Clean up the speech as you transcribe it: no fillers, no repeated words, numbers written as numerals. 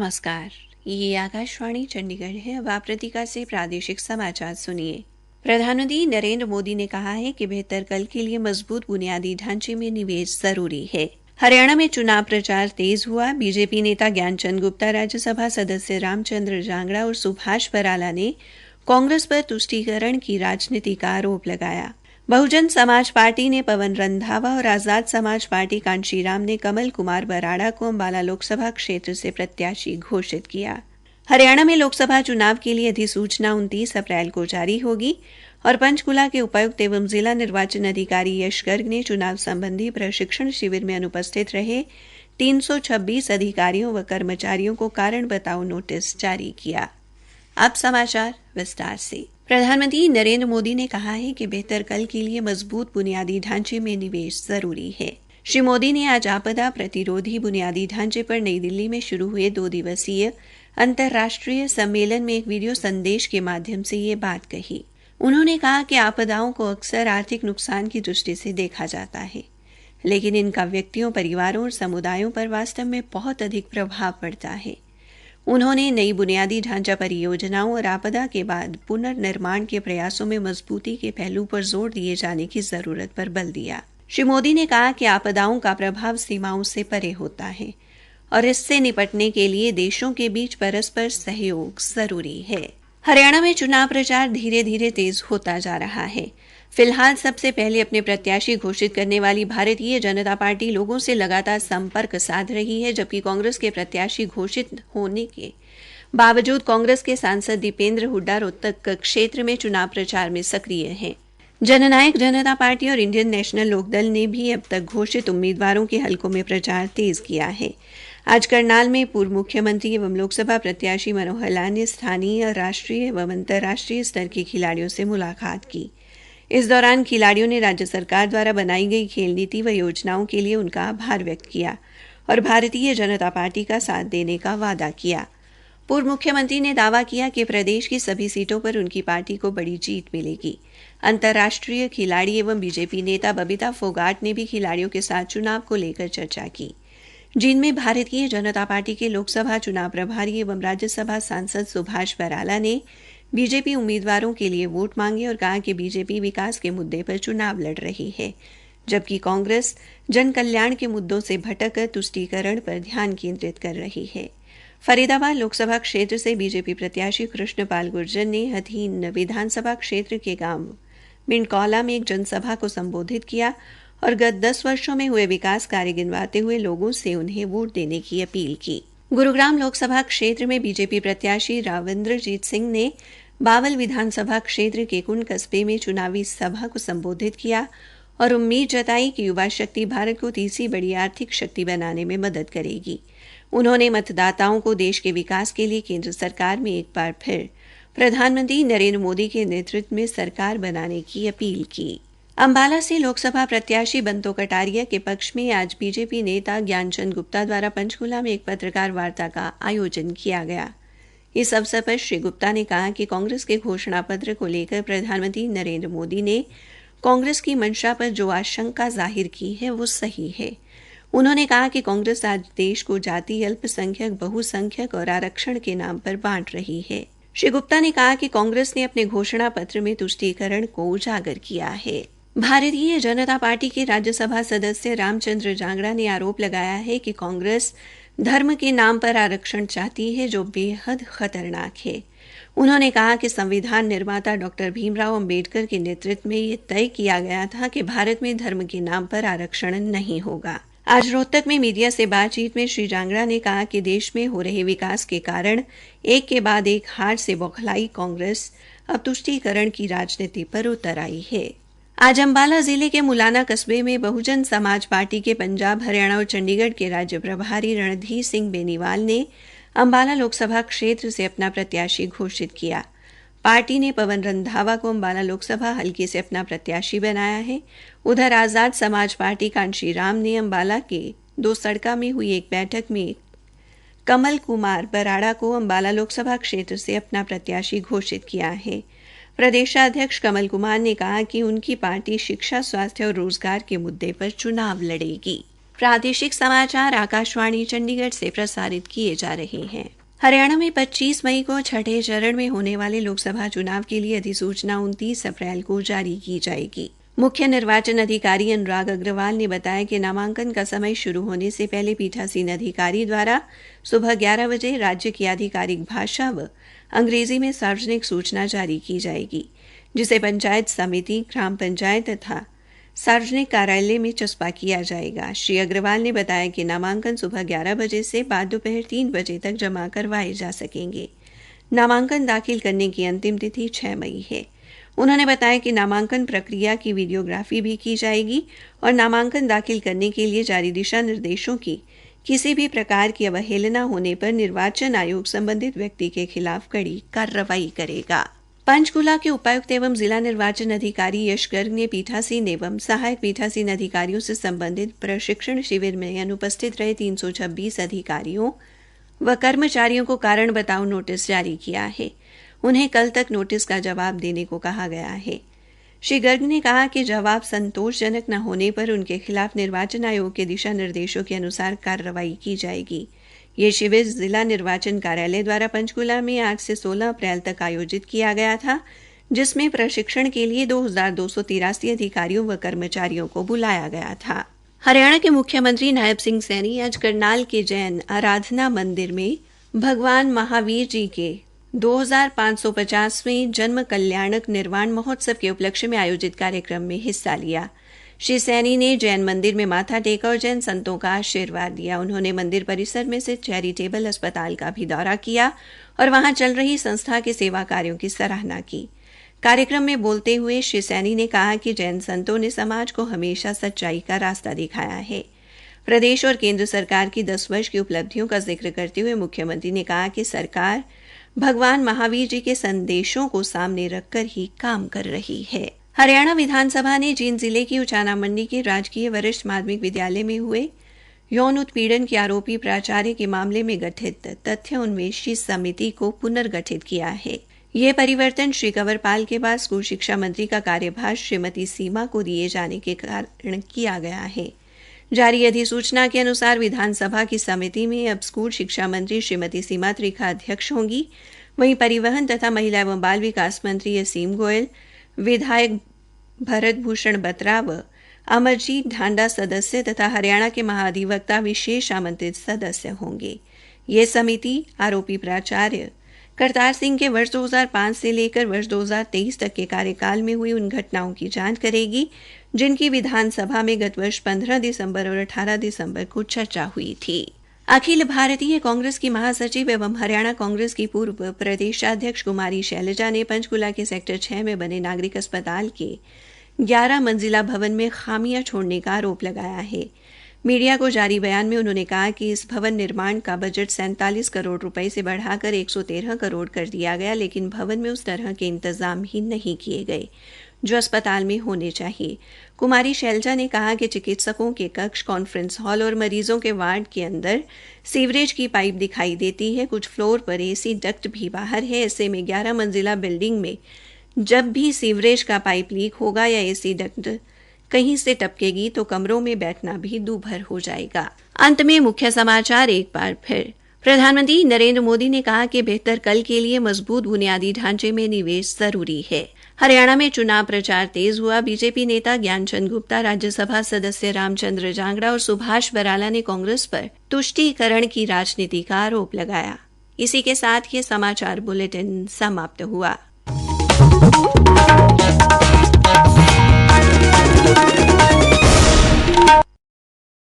नमस्कार, ये आकाशवाणी चंडीगढ़ है। अब आप प्रतिका से प्रादेशिक समाचार सुनिए। प्रधानमंत्री नरेंद्र मोदी ने कहा है कि बेहतर कल के लिए मजबूत बुनियादी ढांचे में निवेश जरूरी है। हरियाणा में चुनाव प्रचार तेज हुआ। बीजेपी नेता ज्ञानचंद गुप्ता, राज्यसभा सदस्य रामचंद्र जांगड़ा और सुभाष बराला ने कांग्रेस पर तुष्टीकरण की राजनीति का आरोप लगाया। बहुजन समाज पार्टी ने पवन रंधावा और आजाद समाज पार्टी कांशीराम ने कमल कुमार बराड़ा को अंबाला लोकसभा क्षेत्र से प्रत्याशी घोषित किया। हरियाणा में लोकसभा चुनाव के लिए अधिसूचना 29 अप्रैल को जारी होगी और पंचकुला के उपायुक्त एवं जिला निर्वाचन अधिकारी यश गर्ग ने चुनाव संबंधी प्रशिक्षण शिविर में अनुपस्थित रहे 326 अधिकारियों व कर्मचारियों को कारण बताओ नोटिस जारी किया। अब समाचार विस्तार से। प्रधानमंत्री नरेंद्र मोदी ने कहा है कि बेहतर कल के लिए मजबूत बुनियादी ढांचे में निवेश जरूरी है। श्री मोदी ने आज आपदा प्रतिरोधी बुनियादी ढांचे पर नई दिल्ली में शुरू हुए 2 दिवसीय अंतर्राष्ट्रीय सम्मेलन में एक वीडियो संदेश के माध्यम से ये बात कही। उन्होंने कहा कि आपदाओं को अक्सर आर्थिक नुकसान की दृष्टि से देखा जाता है, लेकिन इनका व्यक्तियों, परिवारों और समुदायों पर वास्तव में बहुत अधिक प्रभाव पड़ता है। उन्होंने नई बुनियादी ढांचा परियोजनाओं और आपदा के बाद पुनर्निर्माण के प्रयासों में मजबूती के पहलू पर जोर दिए जाने की जरूरत पर बल दिया। श्री मोदी ने कहा कि आपदाओं का प्रभाव सीमाओं से परे होता है और इससे निपटने के लिए देशों के बीच परस्पर सहयोग जरूरी है। हरियाणा में चुनाव प्रचार धीरे धीरे तेज होता जा रहा है। फिलहाल सबसे पहले अपने प्रत्याशी घोषित करने वाली भारतीय जनता पार्टी लोगों से लगातार संपर्क साध रही है, जबकि कांग्रेस के प्रत्याशी घोषित होने के बावजूद कांग्रेस के सांसद दीपेंद्र हुड्डा रोहतक क्षेत्र में चुनाव प्रचार में सक्रिय हैं। जननायक जनता पार्टी और इंडियन नेशनल लोकदल ने भी अब तक घोषित उम्मीदवारों के हलकों में प्रचार तेज किया है। आज करनाल में पूर्व मुख्यमंत्री एवं लोकसभा प्रत्याशी मनोहर लाल ने स्थानीय, राष्ट्रीय एवं अंतर्राष्ट्रीय स्तर के खिलाड़ियों से मुलाकात की। इस दौरान खिलाड़ियों ने राज्य सरकार द्वारा बनाई गई खेल नीति व योजनाओं के लिए उनका आभार व्यक्त किया और भारतीय जनता पार्टी का साथ देने का वादा किया। पूर्व मुख्यमंत्री ने दावा किया कि प्रदेश की सभी सीटों पर उनकी पार्टी को बड़ी जीत मिलेगी। अंतर्राष्ट्रीय खिलाड़ी एवं बीजेपी नेता बबीता फोगाट ने भी खिलाड़ियों के साथ चुनाव को लेकर चर्चा की, जिनमें भारतीय जनता पार्टी के लोकसभा चुनाव प्रभारी एवं राज्यसभा सांसद सुभाष बराला ने बीजेपी उम्मीदवारों के लिए वोट मांगे और कहा कि बीजेपी विकास के मुद्दे पर चुनाव लड़ रही है, जबकि कांग्रेस जन कल्याण के मुद्दों से भटककर तुष्टीकरण पर ध्यान केंद्रित कर रही है। फरीदाबाद लोकसभा क्षेत्र से बीजेपी प्रत्याशी कृष्णपाल गुर्जर ने हथीन विधानसभा क्षेत्र के गांव मिंडकौला में एक जनसभा को संबोधित किया और गत 10 वर्षों में हुए विकास कार्य गिनवाते हुए लोगों से उन्हें वोट देने की अपील की। गुरुग्राम लोकसभा क्षेत्र में बीजेपी प्रत्याशी राविंद्रजीत सिंह ने बावल विधानसभा क्षेत्र के कुंड कस्बे में चुनावी सभा को संबोधित किया और उम्मीद जताई कि युवा शक्ति भारत को तीसरी बड़ी आर्थिक शक्ति बनाने में मदद करेगी। उन्होंने मतदाताओं को देश के विकास के लिए केंद्र सरकार में एक बार फिर प्रधानमंत्री नरेंद्र मोदी के नेतृत्व में सरकार बनाने की अपील की। अंबाला से लोकसभा प्रत्याशी बंतो कटारिया के पक्ष में आज बीजेपी नेता ज्ञानचंद गुप्ता द्वारा पंचकुला में एक पत्रकार वार्ता का आयोजन किया गया। इस अवसर पर श्री गुप्ता ने कहा कि कांग्रेस के घोषणा पत्र को लेकर प्रधानमंत्री नरेंद्र मोदी ने कांग्रेस की मंशा पर जो आशंका जाहिर की है वो सही है। उन्होंने कहा कि कांग्रेस आज देश को जाति, अल्पसंख्यक, बहुसंख्यक और आरक्षण के नाम पर बांट रही है। श्री गुप्ता ने कहा कि कांग्रेस ने अपने घोषणा पत्र में तुष्टीकरण को उजागर किया है। भारतीय जनता पार्टी के राज्यसभा सदस्य रामचंद्र जांगड़ा ने आरोप लगाया है कि कांग्रेस धर्म के नाम पर आरक्षण चाहती है, जो बेहद खतरनाक है। उन्होंने कहा कि संविधान निर्माता डॉक्टर भीमराव अंबेडकर के नेतृत्व में यह तय किया गया था कि भारत में धर्म के नाम पर आरक्षण नहीं होगा। आज रोहतक में मीडिया से बातचीत में श्री जांगड़ा ने कहा कि देश में हो रहे विकास के कारण एक के बाद एक हार से बौखलाई कांग्रेस अब तुष्टीकरण की राजनीति पर उतर आई है। आज अंबाला जिले के मुलाना कस्बे में बहुजन समाज पार्टी के पंजाब, हरियाणा और चंडीगढ़ के राज्य प्रभारी रणधीर सिंह बेनीवाल ने अंबाला लोकसभा क्षेत्र से अपना प्रत्याशी घोषित किया। पार्टी ने पवन रंधावा को अंबाला लोकसभा हलके से अपना प्रत्याशी बनाया है। उधर आजाद समाज पार्टी कांशीराम ने अंबाला के 2 सड़का में हुई एक बैठक में कमल कुमार बराड़ा को अंबाला लोकसभा क्षेत्र से अपना प्रत्याशी घोषित किया है। प्रदेशाध्यक्ष कमल कुमार ने कहा कि उनकी पार्टी शिक्षा, स्वास्थ्य और रोजगार के मुद्दे पर चुनाव लड़ेगी। प्रादेशिक समाचार आकाशवाणी चंडीगढ़ से प्रसारित किए जा रहे हैं। हरियाणा में 25 मई को छठे चरण में होने वाले लोकसभा चुनाव के लिए अधिसूचना 29 अप्रैल को जारी की जाएगी। मुख्य निर्वाचन अधिकारी अनुराग अग्रवाल ने बताया कि नामांकन का समय शुरू होने से पहले पीठासीन अधिकारी द्वारा सुबह 11 बजे राज्य की आधिकारिक भाषा व अंग्रेजी में सार्वजनिक सूचना जारी की जाएगी, जिसे पंचायत समिति, ग्राम पंचायत तथा सार्वजनिक कार्यालय में चस्पा किया जाएगा। श्री अग्रवाल ने बताया कि नामांकन सुबह 11 बजे से बाद दोपहर 3 बजे तक जमा करवाए जा सकेंगे। नामांकन दाखिल करने की अंतिम तिथि 6 मई है। उन्होंने बताया कि नामांकन प्रक्रिया की वीडियोग्राफी भी की जाएगी और नामांकन दाखिल करने के लिए जारी दिशा निर्देशों की किसी भी प्रकार की अवहेलना होने पर निर्वाचन आयोग संबंधित व्यक्ति के खिलाफ कड़ी कार्रवाई करेगा। पंचकूला के उपायुक्त एवं जिला निर्वाचन अधिकारी यश गर्ग ने पीठासीन एवं सहायक पीठासीन अधिकारियों से संबंधित प्रशिक्षण शिविर में अनुपस्थित रहे 326 अधिकारियों व कर्मचारियों को कारण बताओ नोटिस जारी किया है। उन्हें कल तक नोटिस का जवाब देने को कहा गया है। श्री गर्ग ने कहा कि जवाब संतोषजनक न होने पर उनके खिलाफ निर्वाचन आयोग के दिशा निर्देशों के अनुसार कार्रवाई की जाएगी। ये शिविर जिला निर्वाचन कार्यालय द्वारा पंचकूला में 8 से 16 अप्रैल तक आयोजित किया गया था, जिसमें प्रशिक्षण के लिए 2283 अधिकारियों व कर्मचारियों को बुलाया गया था। हरियाणा के मुख्यमंत्री नायब सिंह सैनी आज करनाल के जैन आराधना मंदिर में भगवान महावीर जी के 2550वें जन्म कल्याणक निर्वाण महोत्सव के उपलक्ष्य में आयोजित कार्यक्रम में हिस्सा लिया। श्री सैनी ने जैन मंदिर में माथा टेका और जैन संतों का आशीर्वाद दिया। उन्होंने मंदिर परिसर में से चैरिटेबल अस्पताल का भी दौरा किया और वहां चल रही संस्था के सेवा कार्यों की सराहना की। कार्यक्रम में बोलते हुए श्री सैनी ने कहा कि जैन संतों ने समाज को हमेशा सच्चाई का रास्ता दिखाया है। प्रदेश और केंद्र सरकार की 10 वर्ष की उपलब्धियों का जिक्र करते हुए मुख्यमंत्री ने कहा कि सरकार भगवान महावीर जी के संदेशों को सामने रखकर ही काम कर रही है। हरियाणा विधानसभा ने जींद जिले की उचाना मंडी के राजकीय वरिष्ठ माध्यमिक विद्यालय में हुए यौन उत्पीड़न के आरोपी प्राचार्य के मामले में गठित तथ्य अन्वेषी समिति को पुनर्गठित किया है। यह परिवर्तन श्री कंवरपाल के बाद स्कूल शिक्षा मंत्री का कार्यभार श्रीमती सीमा को दिए जाने के कारण किया गया है। जारी अधिसूचना के अनुसार विधानसभा की समिति में अब स्कूल शिक्षा मंत्री श्रीमती सीमा त्रिखा अध्यक्ष होंगी। वहीं परिवहन तथा महिला एवं बाल विकास मंत्री असीम गोयल, विधायक भरत भूषण बत्रा व अमरजीत ढांडा सदस्य तथा हरियाणा के महाधिवक्ता विशेष आमंत्रित सदस्य होंगे। ये समिति आरोपी प्राचार्य करतार सिंह के वर्ष 2005 से लेकर वर्ष 2023 तक के कार्यकाल में हुई उन घटनाओं की जांच करेगी जिनकी विधानसभा में गत वर्ष 15 दिसंबर और 18 दिसंबर को चर्चा हुई थी। अखिल भारतीय कांग्रेस की महासचिव एवं हरियाणा कांग्रेस की पूर्व प्रदेशाध्यक्ष कुमारी शैलजा ने पंचकूला के सेक्टर 6 में बने नागरिक अस्पताल के 11 मंजिला भवन में खामियां छोड़ने का आरोप लगाया है। मीडिया को जारी बयान में उन्होंने कहा कि इस भवन निर्माण का बजट 47 करोड़ रुपए से बढ़ाकर 113 करोड़ कर दिया गया, लेकिन भवन में उस तरह के इंतजाम ही नहीं किए गए जो अस्पताल में होने चाहिए। कुमारी शैलजा ने कहा कि चिकित्सकों के कक्ष, कॉन्फ्रेंस हॉल और मरीजों के वार्ड के अंदर सीवरेज की पाइप दिखाई देती है। कुछ फ्लोर पर एसी डक्ट भी बाहर है। ऐसे में 11 मंजिला बिल्डिंग में जब भी सीवरेज का पाइप लीक होगा या एसी डक्ट कहीं से टपकेगी तो कमरों में बैठना भी दूभर हो जाएगा। अंत में मुख्य समाचार एक बार फिर। प्रधानमंत्री नरेंद्र मोदी ने कहा कि बेहतर कल के लिए मजबूत बुनियादी ढांचे में निवेश जरूरी है। हरियाणा में चुनाव प्रचार तेज हुआ। बीजेपी नेता ज्ञानचंद गुप्ता, राज्यसभा सदस्य रामचंद्र जांगड़ा और सुभाष बराला ने कांग्रेस पर तुष्टीकरण की राजनीति का आरोप लगाया। इसी के साथ ये समाचार बुलेटिन समाप्त हुआ।